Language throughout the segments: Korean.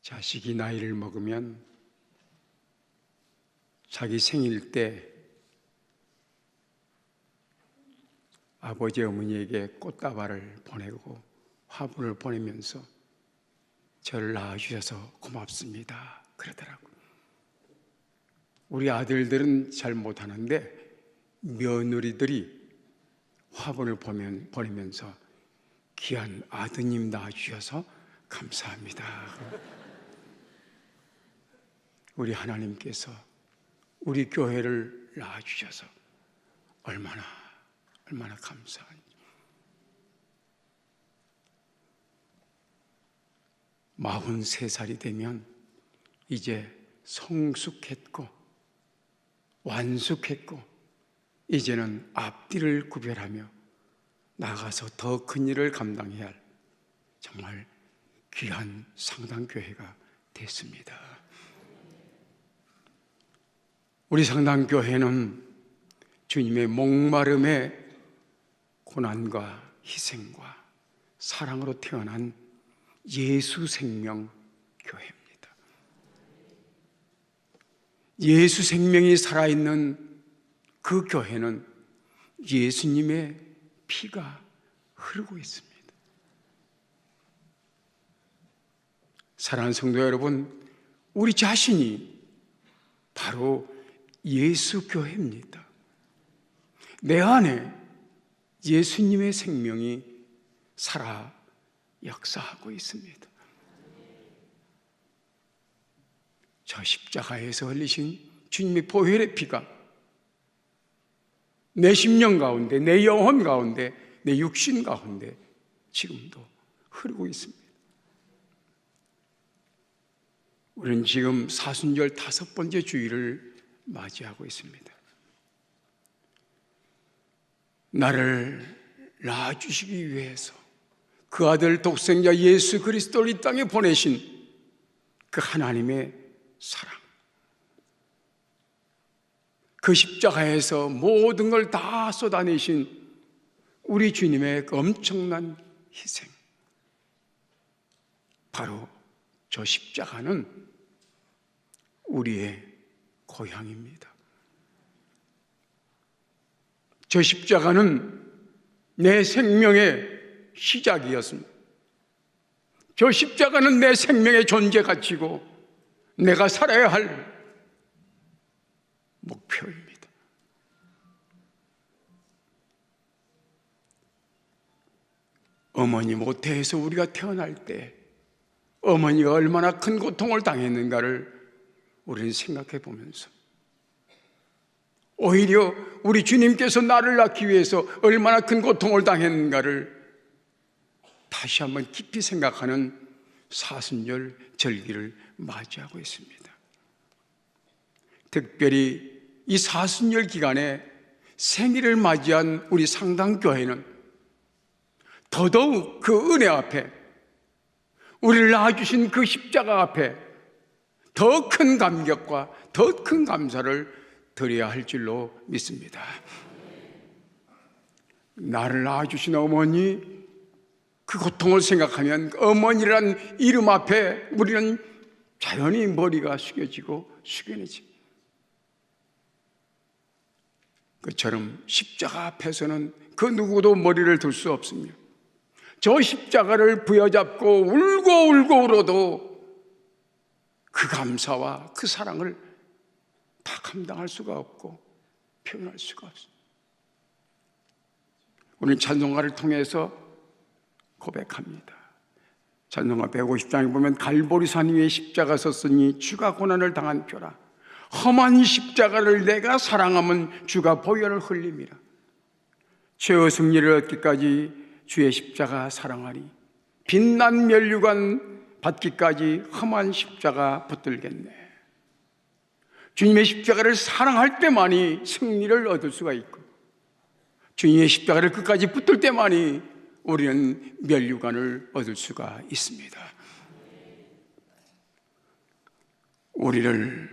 자식이 나이를 먹으면 자기 생일 때 아버지 어머니에게 꽃다발을 보내고 화분을 보내면서 저를 낳아주셔서 고맙습니다 그러더라고요. 우리 아들들은 잘 못하는데 며느리들이 화분을 보내면서 귀한 아드님 낳아주셔서 감사합니다. 우리 하나님께서 우리 교회를 낳아주셔서 얼마나 감사한지. 43살이 되면 이제 성숙했고 완숙했고 이제는 앞뒤를 구별하며 나가서 더 큰 일을 감당해야 할 정말 귀한 상당교회가 됐습니다. 우리 상당교회는 주님의 목마름의 고난과 희생과 사랑으로 태어난 예수 생명 교회입니다. 예수 생명이 살아있는 그 교회는 예수님의 피가 흐르고 있습니다. 사랑하는 성도 여러분, 우리 자신이 바로 예수 교회입니다. 내 안에 예수님의 생명이 살아 역사하고 있습니다. 저 십자가에서 흘리신 주님의 보혈의 피가 내 심령 가운데, 내 영혼 가운데, 내 육신 가운데 지금도 흐르고 있습니다. 우리는 지금 사순절 5번째 주일을 맞이하고 있습니다. 나를 낳아주시기 위해서 그 아들 독생자 예수 그리스도를 이 땅에 보내신 그 하나님의 사랑, 그 십자가에서 모든 걸 다 쏟아내신 우리 주님의 그 엄청난 희생, 바로 저 십자가는 우리의 고향입니다. 저 십자가는 내 생명의 시작이었습니다. 저 십자가는 내 생명의 존재 가치고 내가 살아야 할 목표입니다. 어머니 모태에서 우리가 태어날 때 어머니가 얼마나 큰 고통을 당했는가를 우리는 생각해 보면서, 오히려 우리 주님께서 나를 낳기 위해서 얼마나 큰 고통을 당했는가를 다시 한번 깊이 생각하는 사순절 절기를 맞이하고 있습니다. 특별히 이 사순절 기간에 생일을 맞이한 우리 상당교회는 더더욱 그 은혜 앞에, 우리를 낳아주신 그 십자가 앞에 더 큰 감격과 더 큰 감사를 드려야 할 줄로 믿습니다. 나를 낳아주신 어머니, 그 고통을 생각하면 어머니란 이름 앞에 우리는 자연히 머리가 숙여지고 숙연해집니다. 그처럼 십자가 앞에서는 그 누구도 머리를 들 수 없습니다. 저 십자가를 부여잡고 울고 울어도 그 감사와 그 사랑을 다 감당할 수가 없고 표현할 수가 없습니다. 우리는 찬송가를 통해서 고백합니다. 찬송가 150장에 보면 갈보리산 위에 십자가 섰으니 주가 고난을 당한 표라. 험한 십자가를 내가 사랑하면 주가 보혈을 흘림이라. 죄의 승리를 얻기까지 주의 십자가 사랑하리. 빛난 면류관 받기까지 험한 십자가 붙들겠네. 주님의 십자가를 사랑할 때만이 승리를 얻을 수가 있고, 주님의 십자가를 끝까지 붙들 때만이 우리는 면류관을 얻을 수가 있습니다. 우리를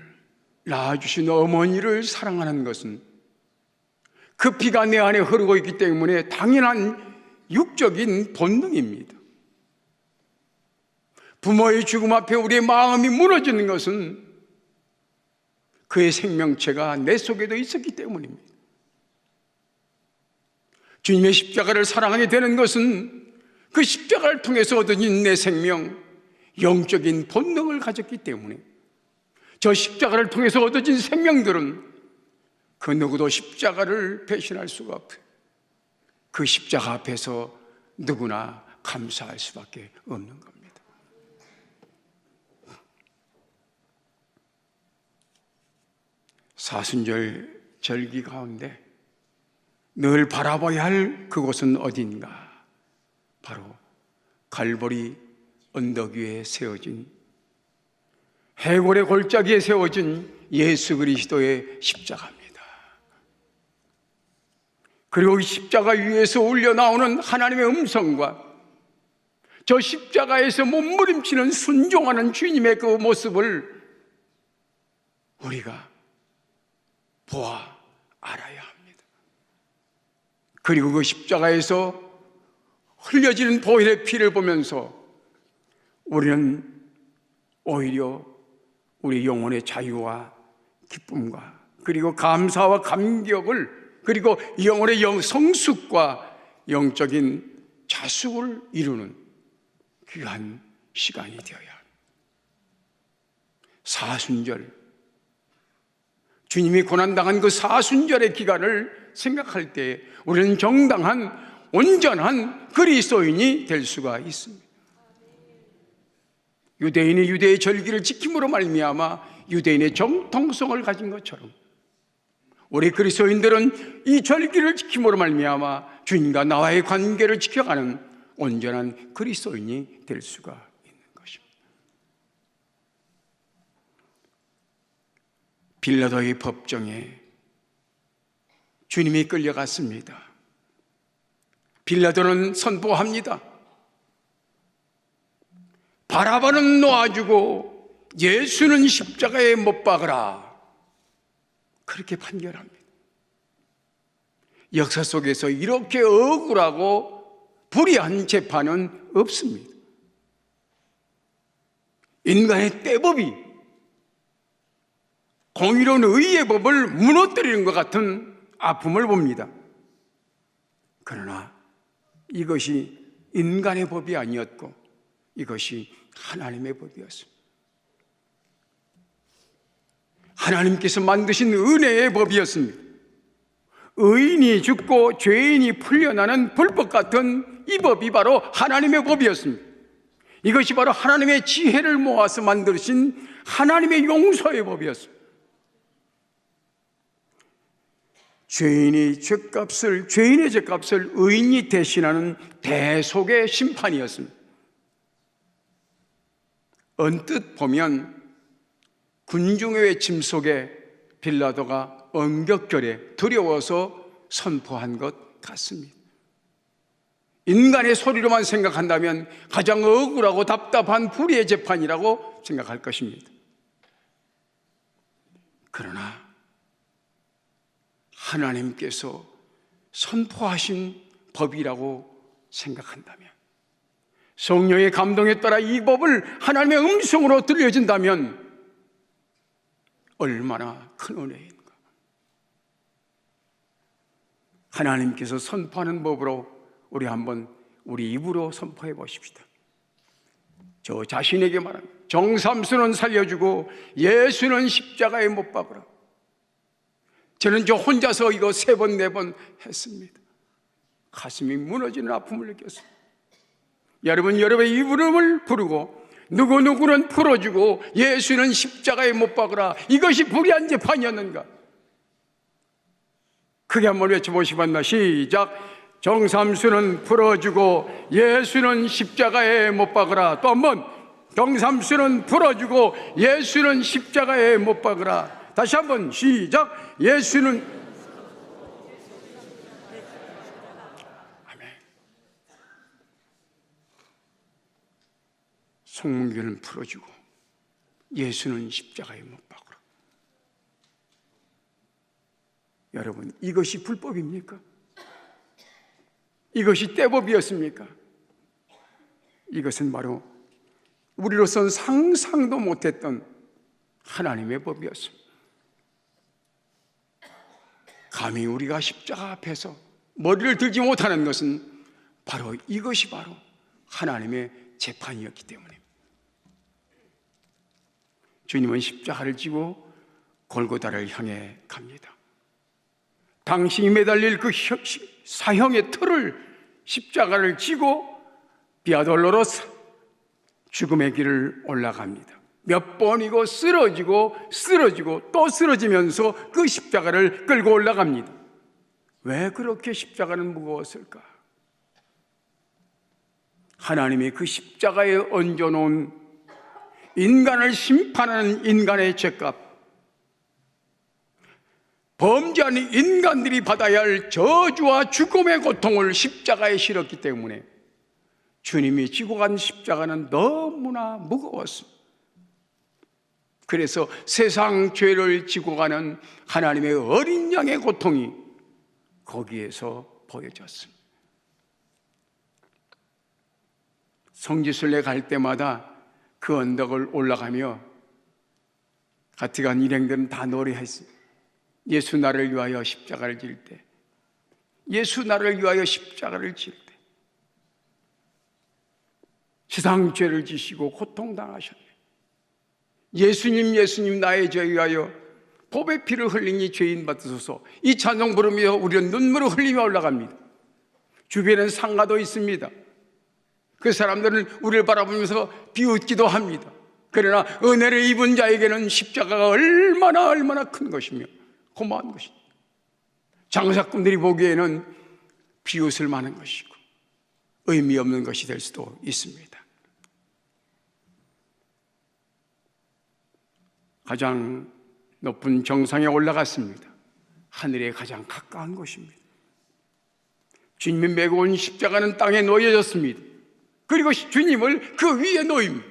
낳아주신 어머니를 사랑하는 것은 그 피가 내 안에 흐르고 있기 때문에 당연한 육적인 본능입니다. 부모의 죽음 앞에 우리의 마음이 무너지는 것은 그의 생명체가 내 속에도 있었기 때문입니다. 주님의 십자가를 사랑하게 되는 것은 그 십자가를 통해서 얻어진 내 생명, 영적인 본능을 가졌기 때문에 저 십자가를 통해서 얻어진 생명들은 그 누구도 십자가를 배신할 수가 없어요. 그 십자가 앞에서 누구나 감사할 수밖에 없는 겁니다. 사순절 절기 가운데 늘 바라봐야 할 그곳은 어딘가? 바로 갈보리 언덕 위에 세워진, 해골의 골짜기에 세워진 예수 그리스도의 십자가입니다. 그리고 이 십자가 위에서 울려 나오는 하나님의 음성과 저 십자가에서 몸부림치는 순종하는 주님의 그 모습을 우리가 보아 알아야 합니다. 그리고 그 십자가에서 흘려지는 보혈의 피를 보면서 우리는 오히려 우리 영혼의 자유와 기쁨과 그리고 감사와 감격을, 그리고 영혼의 성숙과 영적인 자숙을 이루는 귀한 시간이 되어야 합니다. 사순절, 주님이 고난당한 그 사순절의 기간을 생각할 때 우리는 정당한 온전한 그리스도인이 될 수가 있습니다. 유대인이 유대의 절기를 지킴으로 말미암아 유대인의 정통성을 가진 것처럼 우리 그리스도인들은 이 절기를 지킴으로 말미암아 주님과 나와의 관계를 지켜가는 온전한 그리스도인이 될 수가 있는 것입니다. 빌라도의 법정에 주님이 끌려갔습니다. 빌라도는 선포합니다. 바라바는 놓아주고 예수는 십자가에 못 박으라. 그렇게 판결합니다. 역사 속에서 이렇게 억울하고 불의한 재판은 없습니다. 인간의 떼법이 공의로운 의의 법을 무너뜨리는 것 같은 아픔을 봅니다. 그러나 이것이 인간의 법이 아니었고 이것이 하나님의 법이었습니다. 하나님께서 만드신 은혜의 법이었습니다. 의인이 죽고 죄인이 풀려나는 불법 같은 이 법이 바로 하나님의 법이었습니다. 이것이 바로 하나님의 지혜를 모아서 만드신 하나님의 용서의 법이었습니다. 죄인의 죄값을 의인이 대신하는 대속의 심판이었습니다. 언뜻 보면 군중의 외침 속에 빌라도가 엄격결에 두려워서 선포한 것 같습니다. 인간의 소리로만 생각한다면 가장 억울하고 답답한 불의의 재판이라고 생각할 것입니다. 그러나 하나님께서 선포하신 법이라고 생각한다면, 성령의 감동에 따라 이 법을 하나님의 음성으로 들려진다면 얼마나 큰 은혜인가. 하나님께서 선포하는 법으로 우리 한번 우리 입으로 선포해 보십시다. 저 자신에게 말합니다. 정삼수는 살려주고 예수는 십자가에 못 박으라. 저는 저 혼자서 이거 3번 4번 했습니다. 가슴이 무너지는 아픔을 느꼈습니다. 여러분의 이름을 부르고 누구누구는 풀어주고 예수는 십자가에 못 박으라. 이것이 불의한 재판이었는가? 크게 한번 외쳐보시겠나? 시작. 정삼수는 풀어주고 예수는 십자가에 못 박으라. 또 한번. 정삼수는 풀어주고 예수는 십자가에 못 박으라. 다시 한번 시작. 예수는. 아멘. 송문교는 풀어주고 예수는 십자가에 못 박으라. 여러분, 이것이 불법입니까? 이것이 떼법이었습니까? 이것은 바로 우리로서는 상상도 못했던 하나님의 법이었습니다. 감히 우리가 십자가 앞에서 머리를 들지 못하는 것은 바로 이것이 바로 하나님의 재판이었기 때문입니다. 주님은 십자가를 지고 골고다를 향해 갑니다. 당신이 매달릴 그 사형의 틀을, 십자가를 지고 비아돌로로스 죽음의 길을 올라갑니다. 몇 번이고 쓰러지고 또 쓰러지면서 그 십자가를 끌고 올라갑니다. 왜 그렇게 십자가는 무거웠을까? 하나님이 그 십자가에 얹어놓은 인간을 심판하는 인간의 죄값, 범죄한 인간들이 받아야 할 저주와 죽음의 고통을 십자가에 실었기 때문에 주님이 지고 간 십자가는 너무나 무거웠습니다. 그래서 세상 죄를 지고 가는 하나님의 어린 양의 고통이 거기에서 보여졌습니다. 성지순례 갈 때마다 그 언덕을 올라가며 가티간 일행들은 다 노래했어요. 예수 나를 위하여 십자가를 질 때, 예수 나를 위하여 십자가를 질 때 세상 죄를 지시고 고통당하셨네. 예수님 예수님 나의 죄에 위하여 보배 피를 흘리니 죄인 받으소서. 이 찬송 부르며 우리는 눈물을 흘리며 올라갑니다. 주변엔 상가도 있습니다. 그 사람들은 우리를 바라보면서 비웃기도 합니다. 그러나 은혜를 입은 자에게는 십자가가 얼마나 큰 것이며 고마운 것입니다. 장사꾼들이 보기에는 비웃을 만한 것이고 의미 없는 것이 될 수도 있습니다. 가장 높은 정상에 올라갔습니다. 하늘에 가장 가까운 곳입니다. 주님이 메고 온 십자가는 땅에 놓여졌습니다. 그리고 주님을 그 위에 놓입니다.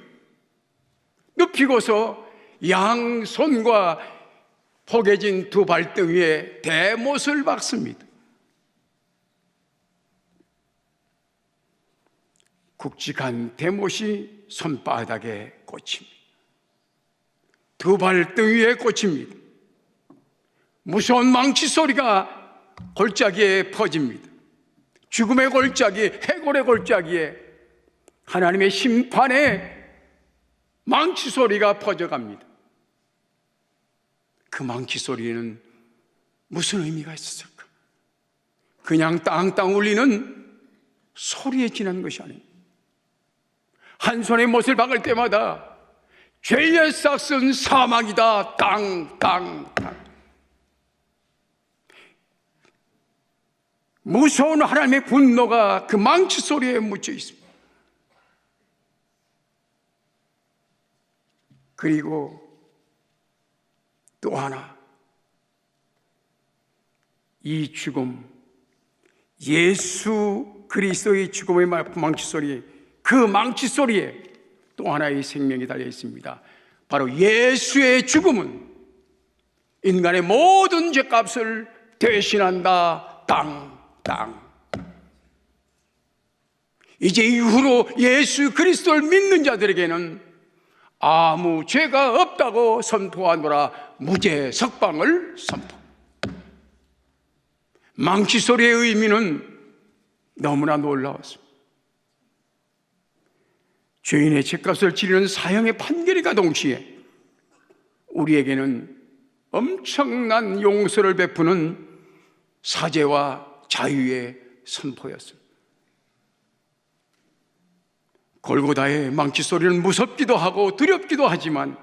눕히고서 양손과 포개진 두 발등 위에 대못을 박습니다. 굵직한 대못이 손바닥에 꽂힙니다. 두 발등 위에 꽂힙니다. 무서운 망치 소리가 골짜기에 퍼집니다. 죽음의 골짜기, 해골의 골짜기에 하나님의 심판의 망치 소리가 퍼져갑니다. 그 망치 소리에는 무슨 의미가 있었을까? 그냥 땅땅 울리는 소리에 지난 것이 아닙니다. 한 손에 못을 박을 때마다 죄의 싹은 사망이다. 땅. 무서운 하나님의 분노가 그 망치 소리에 묻혀 있습니다. 그리고 또 하나, 이 죽음, 예수 그리스도의 죽음의 망치 소리, 그 망치 소리에 또 하나의 생명이 달려 있습니다. 바로 예수의 죽음은 인간의 모든 죄값을 대신한다. 땅. 이제 이후로 예수 그리스도를 믿는 자들에게는 아무 죄가 없다고 선포하노라. 무죄 석방을 선포. 망치 소리의 의미는 너무나 놀라웠습니다. 죄인의 죄값을 치르는 사형의 판결과 동시에 우리에게는 엄청난 용서를 베푸는 사죄와 자유의 선포였습니다. 골고다의 망치 소리는 무섭기도 하고 두렵기도 하지만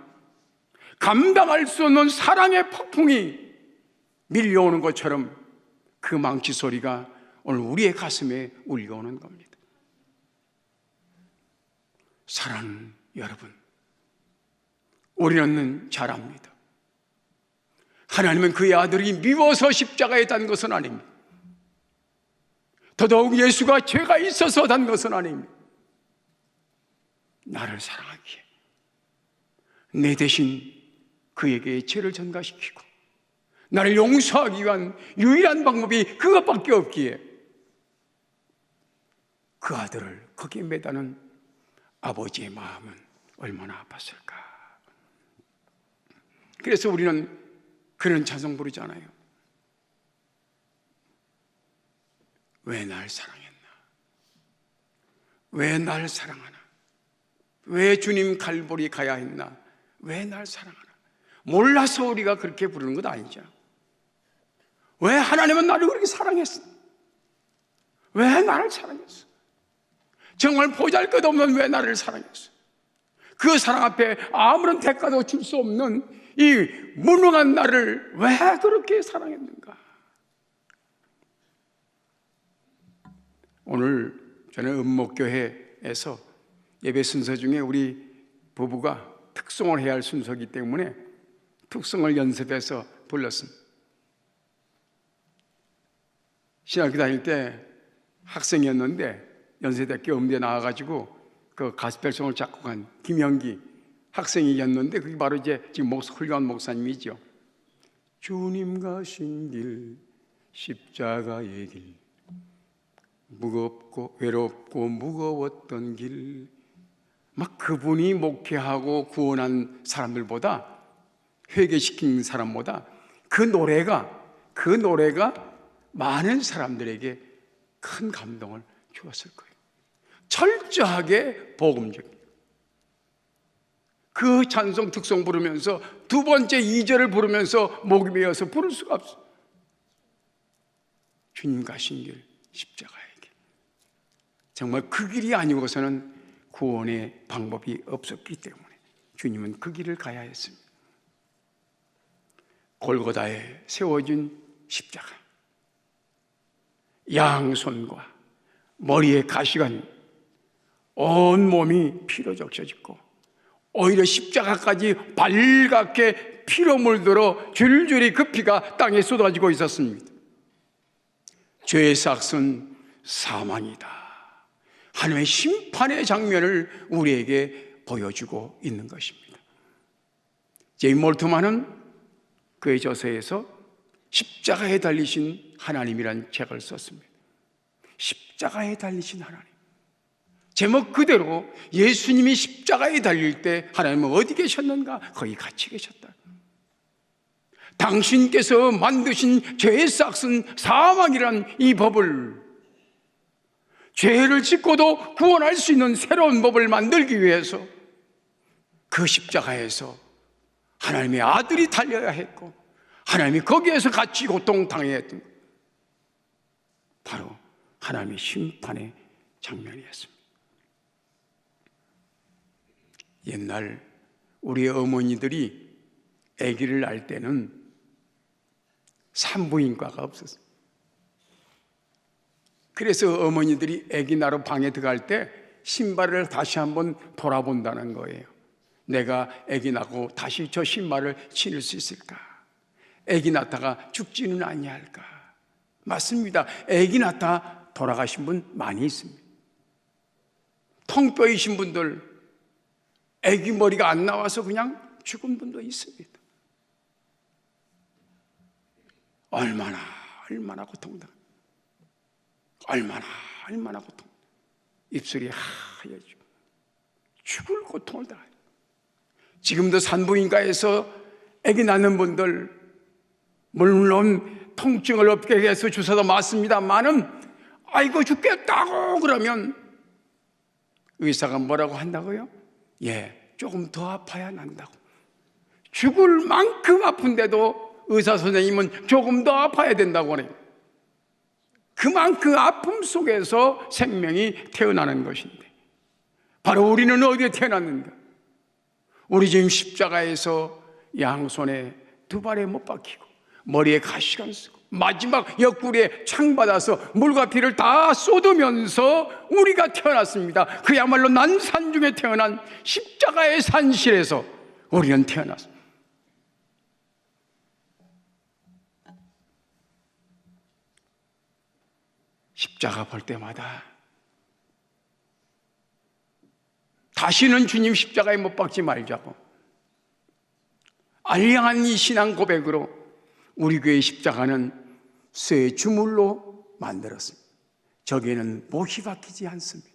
감당할 수 없는 사랑의 폭풍이 밀려오는 것처럼 그 망치 소리가 오늘 우리의 가슴에 울려오는 겁니다. 사랑하는 여러분, 우리는 잘 압니다. 하나님은 그의 아들이 미워서 십자가에 단 것은 아닙니다. 더더욱 예수가 죄가 있어서 단 것은 아닙니다. 나를 사랑하기에 내 대신 그에게 죄를 전가시키고 나를 용서하기 위한 유일한 방법이 그것밖에 없기에 그 아들을 거기에 매다는 아버지의 마음은 얼마나 아팠을까. 그래서 우리는 그런 찬송 부르잖아요. 왜 날 사랑했나? 왜 날 사랑하나? 왜 주님 갈보리 가야 했나? 왜 날 사랑하나? 몰라서 우리가 그렇게 부르는 것 아니죠. 왜 하나님은 나를 그렇게 사랑했어? 왜 나를 사랑했어? 정말 보잘것없는 왜 나를 사랑했어? 그 사랑 앞에 아무런 대가도 줄 수 없는 이 무능한 나를 왜 그렇게 사랑했는가? 오늘 저는 은목교회에서 예배 순서 중에 우리 부부가 특송을 해야 할 순서이기 때문에 특송을 연습해서 불렀습니다. 신학교 다닐 때 학생이었는데 연세대학교 음대 나와가지고 그 가스펠송을 작곡한 김영기 학생이었는데 그게 바로 이제 지금 훌륭한 목사님이죠. 주님 가신 길 십자가의 길 무겁고 외롭고 무거웠던 길, 막 그분이 목회하고 구원한 사람들보다 회개시킨 사람보다 그 노래가 많은 사람들에게 큰 감동을 주었을 거예요. 철저하게 복음적이에요. 그 찬송 특송 부르면서 두 번째 2절을 부르면서 목이 메어서 부를 수가 없어요. 주님 가신 길 십자가의 길. 정말 그 길이 아니고서는 구원의 방법이 없었기 때문에 주님은 그 길을 가야 했습니다. 골고다에 세워진 십자가, 양손과 머리에 가시관, 온 몸이 피로 적셔졌고 오히려 십자가까지 발갛게 피로 물들어 줄줄이 그 피가 땅에 쏟아지고 있었습니다. 죄의 삭은 사망이다. 하나님의 심판의 장면을 우리에게 보여주고 있는 것입니다. 제임 몰트만은 그의 저서에서 십자가에 달리신 하나님이라는 책을 썼습니다. 십자가에 달리신 하나님. 제목 그대로 예수님이 십자가에 달릴 때 하나님은 어디 계셨는가? 거기 같이 계셨다. 당신께서 만드신 죄의 삭은 사망이란 이 법을, 죄를 짓고도 구원할 수 있는 새로운 법을 만들기 위해서 그 십자가에서 하나님의 아들이 달려야 했고 하나님이 거기에서 같이 고통당해야 했던 것, 바로 하나님의 심판의 장면이었습니다. 옛날 우리 어머니들이 아기를 낳을 때는 산부인과가 없었어요. 그래서 어머니들이 아기 낳으러 방에 들어갈 때 신발을 다시 한번 돌아본다는 거예요. 내가 아기 낳고 다시 저 신발을 신을 수 있을까? 아기 낳다가 죽지는 아니할까? 맞습니다. 아기 낳다 돌아가신 분 많이 있습니다. 통뼈이신 분들, 아기 머리가 안 나와서 그냥 죽은 분도 있습니다. 얼마나 고통당, 얼마나 고통. 입술이 하얘지고 죽을 고통을 당해요. 지금도 산부인과에서 아기 낳는 분들, 물론 통증을 없게 해서 주사도 맞습니다만은 아이고 죽겠다고 그러면 의사가 뭐라고 한다고요? 예, 조금 더 아파야 난다고. 죽을 만큼 아픈데도 의사 선생님은 조금 더 아파야 된다고 그래요. 그만큼 아픔 속에서 생명이 태어나는 것인데, 바로 우리는 어디에 태어났는가? 우리 지금 십자가에서 양손에 두 발에 못 박히고 머리에 가시관 쓰고 마지막 옆구리에 창 받아서 물과 피를 다 쏟으면서 우리가 태어났습니다. 그야말로 난산 중에 태어난 십자가의 산실에서 우리는 태어났습니다. 십자가 볼 때마다 다시는 주님 십자가에 못 박지 말자고 알량한 이 신앙 고백으로 우리 교회의 십자가는 쇠 주물로 만들었습니다. 저기에는 못이 박히지 않습니다.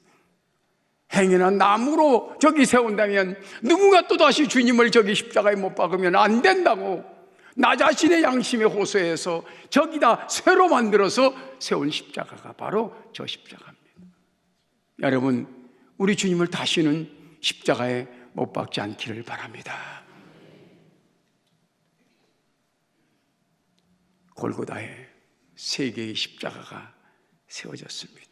행여나 나무로 저기 세운다면 누군가 또다시 주님을 저기 십자가에 못 박으면 안 된다고 나 자신의 양심에 호소해서 저기다 새로 만들어서 세운 십자가가 바로 저 십자가입니다. 여러분, 우리 주님을 다시는 십자가에 못 박지 않기를 바랍니다. 골고다에 세 개의 십자가가 세워졌습니다.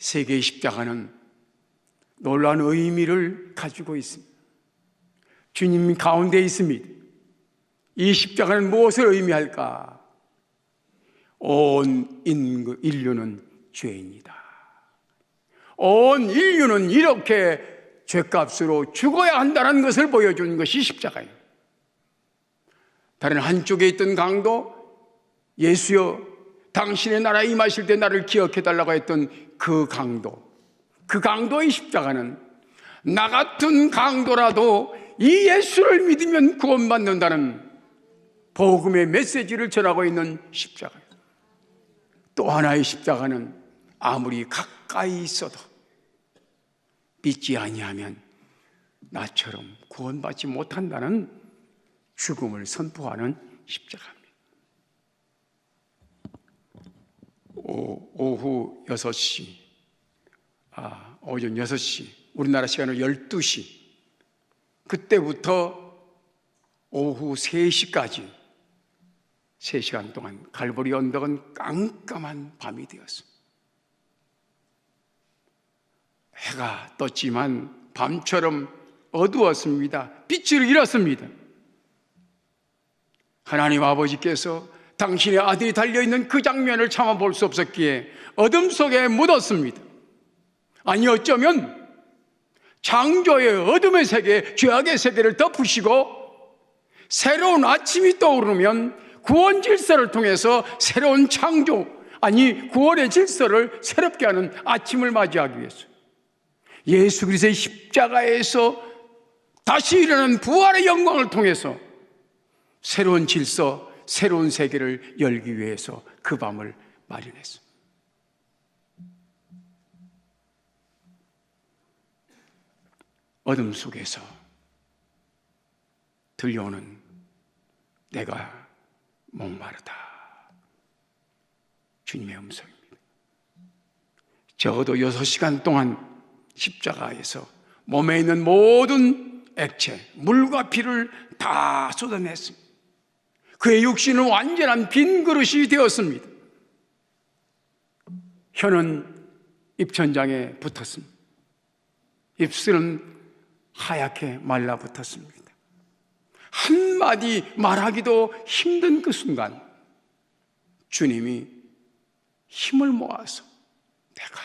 세 개의 십자가는 놀라운 의미를 가지고 있습니다. 주님 가운데 있습니다. 이 십자가는 무엇을 의미할까? 온 인류는 죄인이다. 온 인류는 이렇게 죄값으로 죽어야 한다는 것을 보여주는 것이 십자가예요. 다른 한쪽에 있던 강도, 예수여 당신의 나라에 임하실 때 나를 기억해달라고 했던 그 강도의 십자가는 나 같은 강도라도 이 예수를 믿으면 구원받는다는 복음의 메시지를 전하고 있는 십자가예요. 또 하나의 십자가는 아무리 가까이 있어도 믿지 아니하면 나처럼 구원받지 못한다는 죽음을 선포하는 십자가입니다. 오후 6시, 오전 6시, 우리나라 시간으로 12시, 그때부터 오후 3시까지 3시간 동안 갈보리 언덕은 깜깜한 밤이 되었습니다. 해가 떴지만 밤처럼 어두웠습니다. 빛을 잃었습니다. 하나님 아버지께서 당신의 아들이 달려있는 그 장면을 참아 볼 수 없었기에 어둠 속에 묻었습니다. 아니 어쩌면 창조의 어둠의 세계, 죄악의 세계를 덮으시고 새로운 아침이 떠오르면 구원 질서를 통해서 새로운 창조, 아니 구원의 질서를 새롭게 하는 아침을 맞이하기 위해서 예수 그리스도의 십자가에서 다시 일어나는 부활의 영광을 통해서 새로운 질서, 새로운 세계를 열기 위해서 그 밤을 마련했습니다. 어둠 속에서 들려오는 내가 목마르다, 주님의 음성입니다. 적어도 6시간 동안 십자가에서 몸에 있는 모든 액체, 물과 피를 다 쏟아냈습니다. 그의 육신은 완전한 빈 그릇이 되었습니다. 혀는 입천장에 붙었습니다. 입술은 하얗게 말라붙었습니다. 한마디 말하기도 힘든 그 순간 주님이 힘을 모아서 내가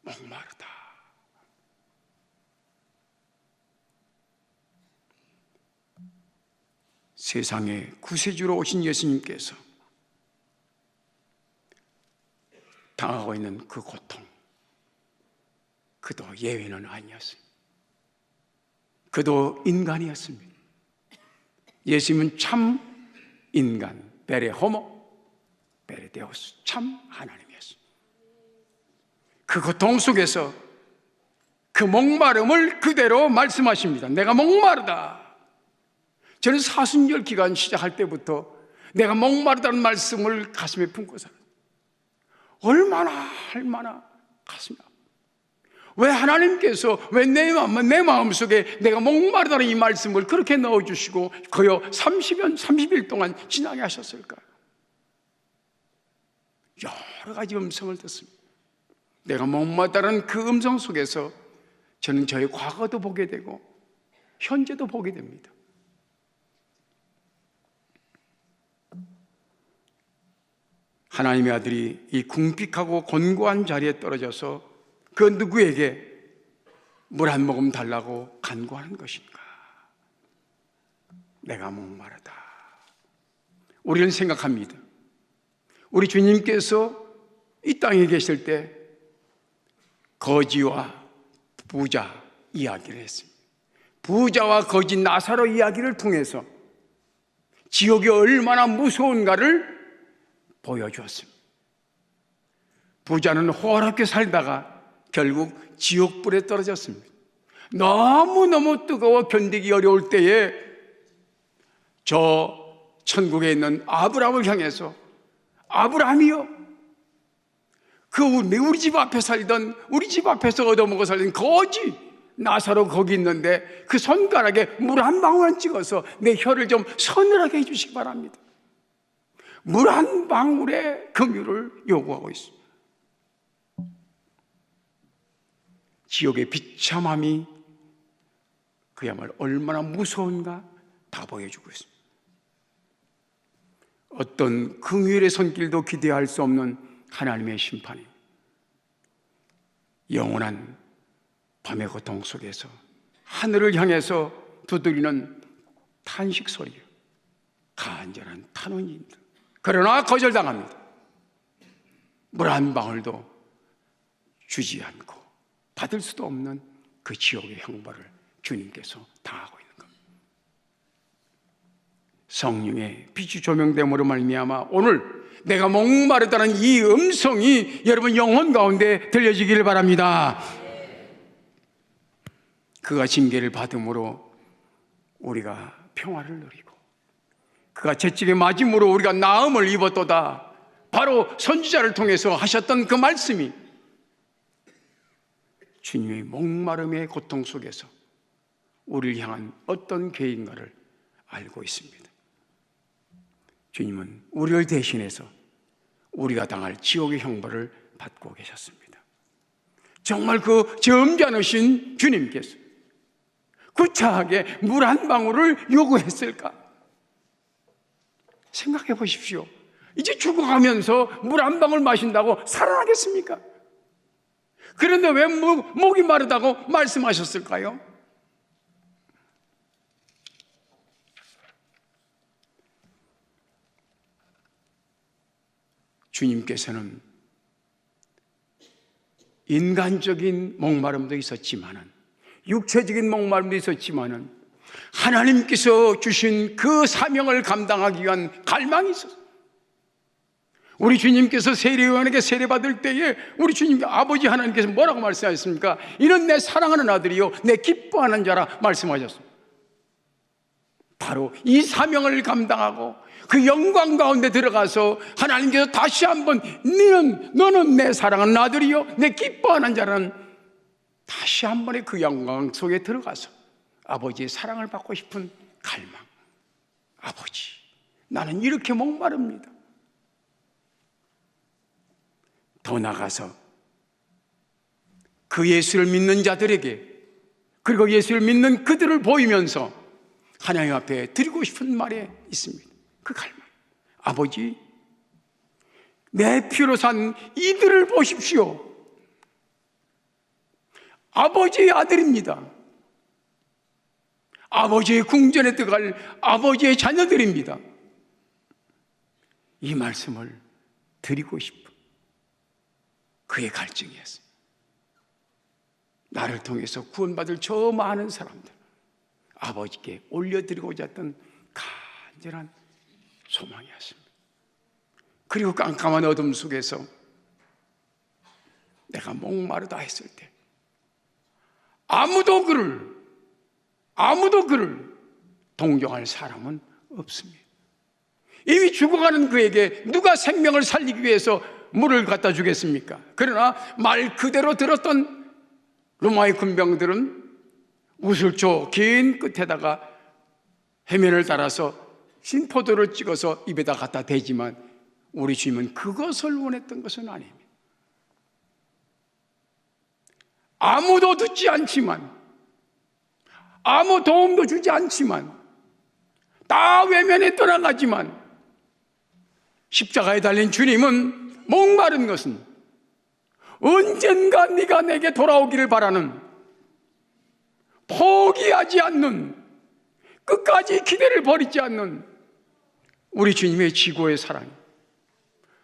목마르다, 세상에 구세주로 오신 예수님께서 당하고 있는 그 고통, 그도 예외는 아니었습니다. 그도 인간이었습니다. 예수님은 참 인간, 베레 호모, 베레 데우스, 참 하나님이었습니다. 그 고통 속에서 그 목마름을 그대로 말씀하십니다. 내가 목마르다. 저는 사순절 기간 시작할 때부터 내가 목마르다는 말씀을 가슴에 품고 살아요. 얼마나 가슴이 아파요. 왜 하나님께서 왜 내 마음속에 내가 목마르다는 이 말씀을 그렇게 넣어주시고 거의 30일 동안 지나게 하셨을까요? 여러 가지 음성을 듣습니다. 내가 목마르다는 그 음성 속에서 저는 저의 과거도 보게 되고 현재도 보게 됩니다. 하나님의 아들이 이 궁핍하고 곤고한 자리에 떨어져서 그 누구에게 물 한 모금 달라고 간구하는 것인가? 내가 목마르다. 우리는 생각합니다. 우리 주님께서 이 땅에 계실 때 거지와 부자 이야기를 했습니다. 부자와 거지 나사로 이야기를 통해서 지옥이 얼마나 무서운가를 보여주었습니다. 부자는 호화롭게 살다가 결국 지옥불에 떨어졌습니다. 너무너무 뜨거워 견디기 어려울 때에 저 천국에 있는 아브라함을 향해서, 아브라함이요, 우리 집 앞에 살던, 우리 집 앞에서 얻어먹어 살던 거지 나사로 거기 있는데 그 손가락에 물 한 방울만 찍어서 내 혀를 좀 서늘하게 해주시기 바랍니다. 물 한 방울의 긍휼을 요구하고 있습니다. 지옥의 비참함이 그야말로 얼마나 무서운가 다 보여주고 있습니다. 어떤 긍휼의 손길도 기대할 수 없는 하나님의 심판이 영원한 밤의 고통 속에서 하늘을 향해서 두드리는 탄식 소리요, 간절한 탄원입니다. 그러나 거절당합니다. 물 한 방울도 주지 않고 받을 수도 없는 그 지옥의 형벌을 주님께서 당하고 있는 겁니다. 성령의 빛이 조명됨으로 말미암아 오늘 내가 목마르다는 이 음성이 여러분 영혼 가운데 들려지기를 바랍니다. 그가 징계를 받음으로 우리가 평화를 누리고, 그가 채찍에 맞음으로 우리가 나음을 입었도다. 바로 선지자를 통해서 하셨던 그 말씀이 주님의 목마름의 고통 속에서 우리를 향한 어떤 계획인가를 알고 있습니다. 주님은 우리를 대신해서 우리가 당할 지옥의 형벌을 받고 계셨습니다. 정말 그 점잖으신 주님께서 구차하게 물 한 방울을 요구했을까? 생각해 보십시오. 이제 죽어가면서 물 한 방울 마신다고 살아나겠습니까? 그런데 왜 목이 마르다고 말씀하셨을까요? 주님께서는 인간적인 목마름도 있었지만은, 육체적인 목마름도 있었지만은 하나님께서 주신 그 사명을 감당하기 위한 갈망이 있었어요. 우리 주님께서 세례요한에게 세례받을 때에 우리 주님 아버지 하나님께서 뭐라고 말씀하셨습니까? 이는 내 사랑하는 아들이요 내 기뻐하는 자라 말씀하셨습니다. 바로 이 사명을 감당하고 그 영광 가운데 들어가서 하나님께서 다시 한번 너는 내 사랑하는 아들이요 내 기뻐하는 자라는 다시 한 번의 그 영광 속에 들어가서 아버지의 사랑을 받고 싶은 갈망. 아버지, 나는 이렇게 목마릅니다. 더 나아가서 그 예수를 믿는 자들에게, 그리고 예수를 믿는 그들을 보이면서 하나님 앞에 드리고 싶은 말이 있습니다. 그 갈망. 아버지, 내 피로 산 이들을 보십시오. 아버지의 아들입니다. 아버지의 궁전에 들어갈 아버지의 자녀들입니다. 이 말씀을 드리고 싶은 그의 갈증이었습니다. 나를 통해서 구원받을 저 많은 사람들, 아버지께 올려드리고자 했던 간절한 소망이었습니다. 그리고 깜깜한 어둠 속에서 내가 목마르다 했을 때 아무도 그를 동정할 사람은 없습니다. 이미 죽어가는 그에게 누가 생명을 살리기 위해서 물을 갖다 주겠습니까? 그러나 말 그대로 들었던 로마의 군병들은 우슬초 긴 끝에다가 해면을 따라서 신포도를 찍어서 입에다 갖다 대지만 우리 주님은 그것을 원했던 것은 아닙니다. 아무도 듣지 않지만, 아무 도움도 주지 않지만, 다 외면에 떠나가지만 십자가에 달린 주님은 목마른 것은 언젠가 네가 내게 돌아오기를 바라는, 포기하지 않는, 끝까지 기대를 버리지 않는 우리 주님의 지고의 사랑.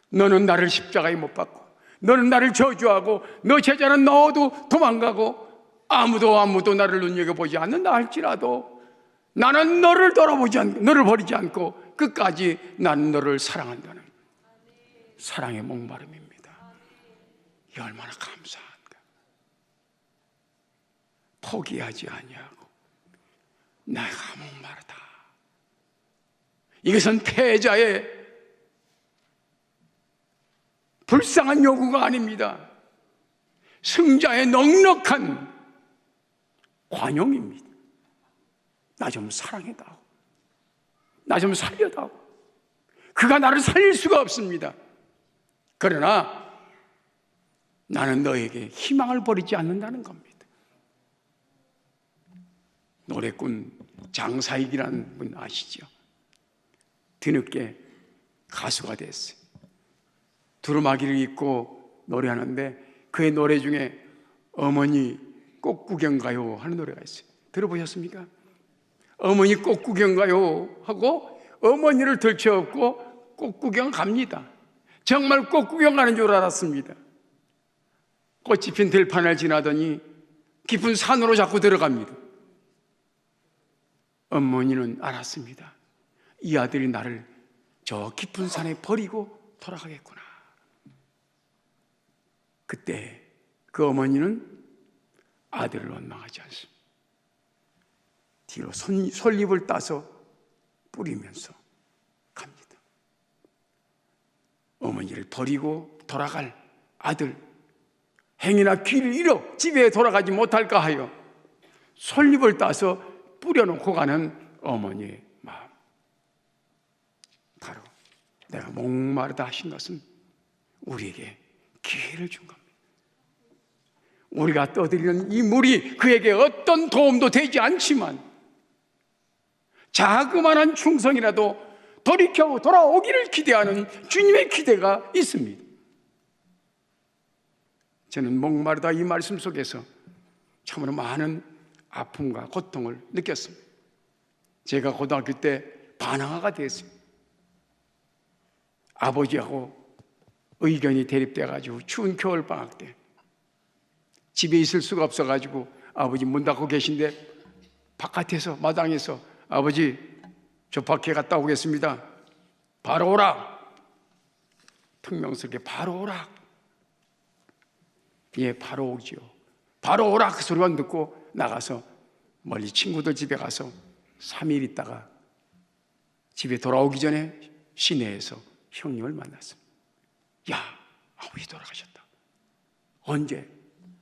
너는 나를 십자가에 못 박고, 너는 나를 저주하고, 너 제자는 넣어도 도망가고, 아무도 나를 눈여겨보지 않는다 할지라도 나는 너를 돌아보지 않고, 너를 버리지 않고 끝까지 나는 너를 사랑한다는 사랑의 목마름입니다. 이 얼마나 감사한가. 포기하지 아니하고 내가 목마르다. 이것은 패자의 불쌍한 요구가 아닙니다. 승자의 넉넉한 관용입니다. 나 좀 사랑해다오. 나 좀 살려다오. 그가 나를 살릴 수가 없습니다. 그러나 나는 너에게 희망을 버리지 않는다는 겁니다. 노래꾼 장사익이라는 분 아시죠? 뒤늦게 가수가 됐어요. 두루마기를 입고 노래하는데 그의 노래 중에 어머니 꽃구경 가요 하는 노래가 있어요. 들어보셨습니까? 어머니 꽃구경 가요 하고 어머니를 들쳐업고 꽃구경 갑니다. 정말 꽃구경 가는 줄 알았습니다. 꽃이 핀 들판을 지나더니 깊은 산으로 자꾸 들어갑니다. 어머니는 알았습니다. 이 아들이 나를 저 깊은 산에 버리고 돌아가겠구나. 그때 그 어머니는 아들을 원망하지 않습니다. 뒤로 솔잎을 따서 뿌리면서 갑니다. 어머니를 버리고 돌아갈 아들, 행여나 귀를 잃어 집에 돌아가지 못할까 하여 솔잎을 따서 뿌려놓고 가는 어머니의 마음. 바로 내가 목마르다 하신 것은 우리에게 기회를 준 겁니다. 우리가 떠들이는 이 물이 그에게 어떤 도움도 되지 않지만 자그마한 충성이라도 돌이켜 돌아오기를 기대하는 주님의 기대가 있습니다. 저는 목마르다 이 말씀 속에서 참으로 많은 아픔과 고통을 느꼈습니다. 제가 고등학교 때 반항아가 됐어요. 아버지하고 의견이 대립돼가지고 추운 겨울방학 때 집에 있을 수가 없어가지고 아버지 문 닫고 계신데 바깥에서 마당에서 아버지 저 밖에 갔다 오겠습니다. 바로 오라. 퉁명스럽게 바로 오라. 예, 바로 오지요. 바로 오라 그 소리만 듣고 나가서 멀리 친구들 집에 가서 3일 있다가 집에 돌아오기 전에 시내에서 형님을 만났습니다. 야, 아버지 돌아가셨다. 언제?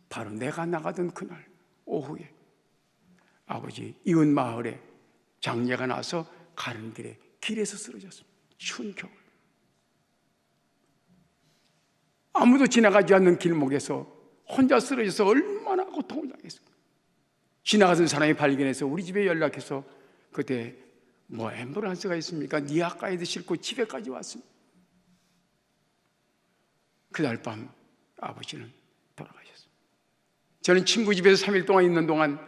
바로 내가 나가던 그날 오후에 아버지 이웃 마을에 장례가 나서 가는 길에 길에서 쓰러졌습니다. 추운 겨울. 아무도 지나가지 않는 길목에서 혼자 쓰러져서 얼마나 고통을 당했습니까? 지나가던 사람이 발견해서 우리 집에 연락해서 그때 뭐 앰뷸런스가 있습니까? 니아까지도 싣고 집에까지 왔습니다. 그날 밤 아버지는 돌아가셨습니다. 저는 친구 집에서 3일 동안 있는 동안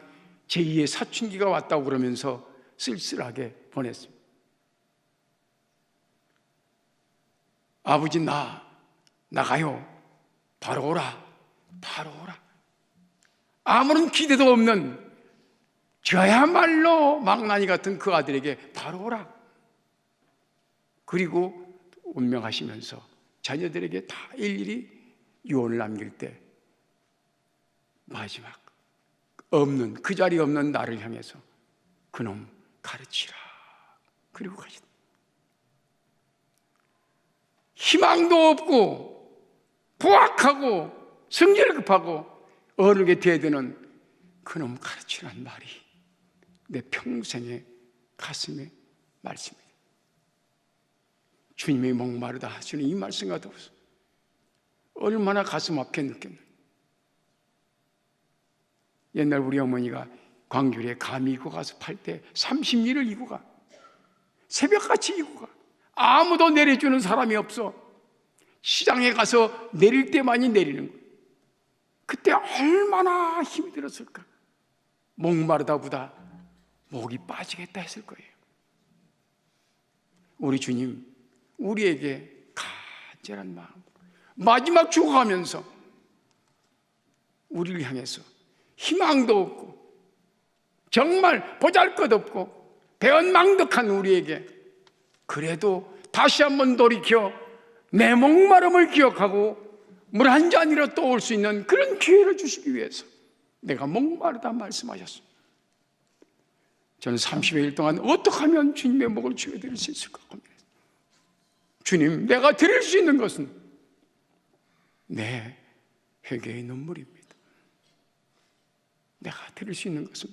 제2의 사춘기가 왔다고 그러면서 쓸쓸하게 보냈습니다. 아버지 나가요. 바로 오라. 바로 오라. 아무런 기대도 없는 저야말로 망나니 같은 그 아들에게 바로 오라. 그리고 운명하시면서 자녀들에게 다 일일이 유언을 남길 때 마지막 없는 그 자리 없는 나를 향해서 그놈 가르치라. 그리고 가시다. 희망도 없고 부악하고 승질 급하고 어른에게 대드는 그놈 가르치라는 말이 내 평생의 가슴에 말씀입니다. 주님의 목마르다 하시는 이 말씀과 더불어서 얼마나 가슴 아프게 느꼈나. 옛날 우리 어머니가 광주리에 감이 이고 가서 팔 때 30리를 이고 가. 새벽같이 이고 가. 아무도 내려주는 사람이 없어. 시장에 가서 내릴 때만이 내리는 거예요. 그때 얼마나 힘이 들었을까. 목마르다 보다 목이 빠지겠다 했을 거예요. 우리 주님 우리에게 간절한 마음 마지막 죽어가면서 우리를 향해서 희망도 없고 정말 보잘것없고 배은망덕한 우리에게 그래도 다시 한번 돌이켜 내 목마름을 기억하고 물 한 잔이라도 떠올 수 있는 그런 기회를 주시기 위해서 내가 목마르다 말씀하셨습니다. 저는 30일 동안 어떻게 하면 주님의 목을 죽여드릴 수 있을까 고민했어요. 주님, 내가 드릴 수 있는 것은 내 회개의 눈물입니다. 내가 드릴 수 있는 것은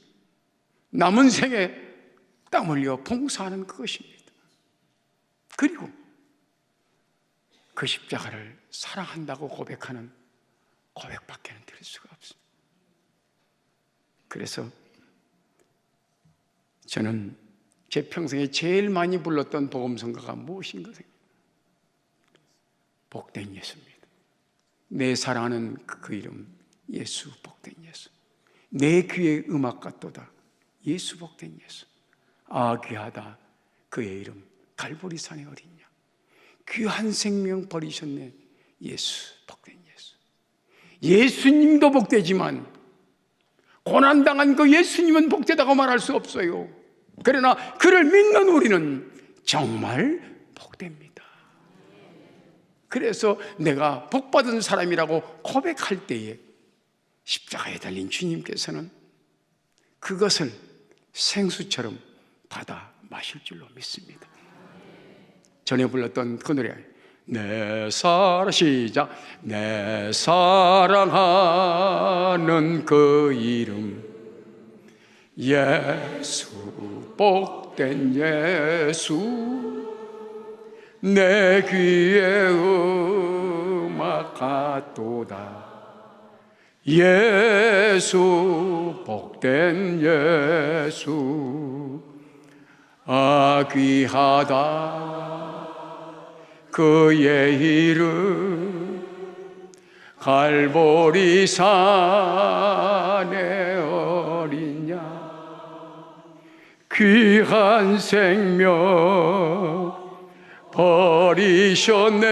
남은 생에 땀 흘려 봉사하는 그것입니다. 그리고 그 십자가를 사랑한다고 고백하는 고백밖에는 드릴 수가 없습니다. 그래서 저는 제 평생에 제일 많이 불렀던 복음성가가 무엇인가 생각합니다. 복된 예수입니다. 내 사랑하는 그 이름 예수, 복된 예수. 내 귀의 음악 같도다 예수, 복된 예수. 아, 귀하다 그의 이름 갈보리산의 어린 양. 귀한 생명 버리셨네 예수, 복된 예수. 예수님도 복되지만 고난당한 그 예수님은 복되다고 말할 수 없어요. 그러나 그를 믿는 우리는 정말 복됩니다. 그래서 내가 복받은 사람이라고 고백할 때에 십자가에 달린 주님께서는 그것을 생수처럼 받아 마실 줄로 믿습니다. 전에 불렀던 그 노래, 내 시작, 내 사랑하는 그 이름 예수, 복된 예수. 내 귀에 음악 같도다 예수, 복된 예수. 아, 귀하다 그의 이름 갈보리산의 어린 양. 귀한 생명 버리셨네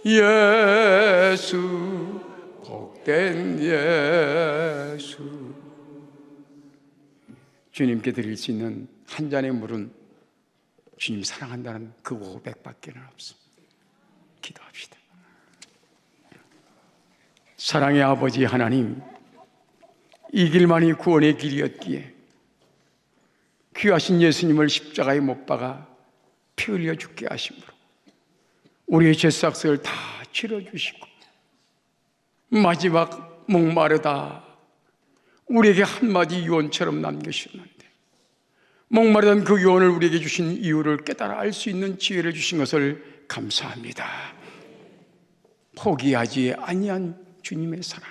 예수, 복된 예수. 주님께 드릴 수 있는 한 잔의 물은 주님 사랑한다는 그 고백밖에는 없습니다. 기도합시다. 사랑의 아버지 하나님, 이 길만이 구원의 길이었기에 귀하신 예수님을 십자가에 못 박아 피 흘려 죽게 하심으로 우리의 죄삭을 다 치러주시고 마지막 목마르다 우리에게 한마디 유언처럼 남겨주셨는데 목마르던 그 유언을 우리에게 주신 이유를 깨달아 알 수 있는 지혜를 주신 것을 감사합니다. 포기하지 아니한 주님의 사랑,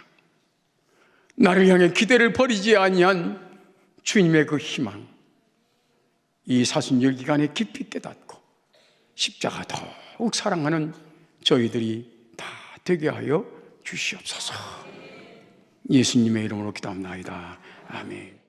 나를 향해 기대를 버리지 아니한 주님의 그 희망, 이 사순절 기간에 깊이 깨닫고 십자가 더욱 사랑하는 저희들이 다 되게 하여 주시옵소서. 예수님의 이름으로 기도합나이다. 아멘.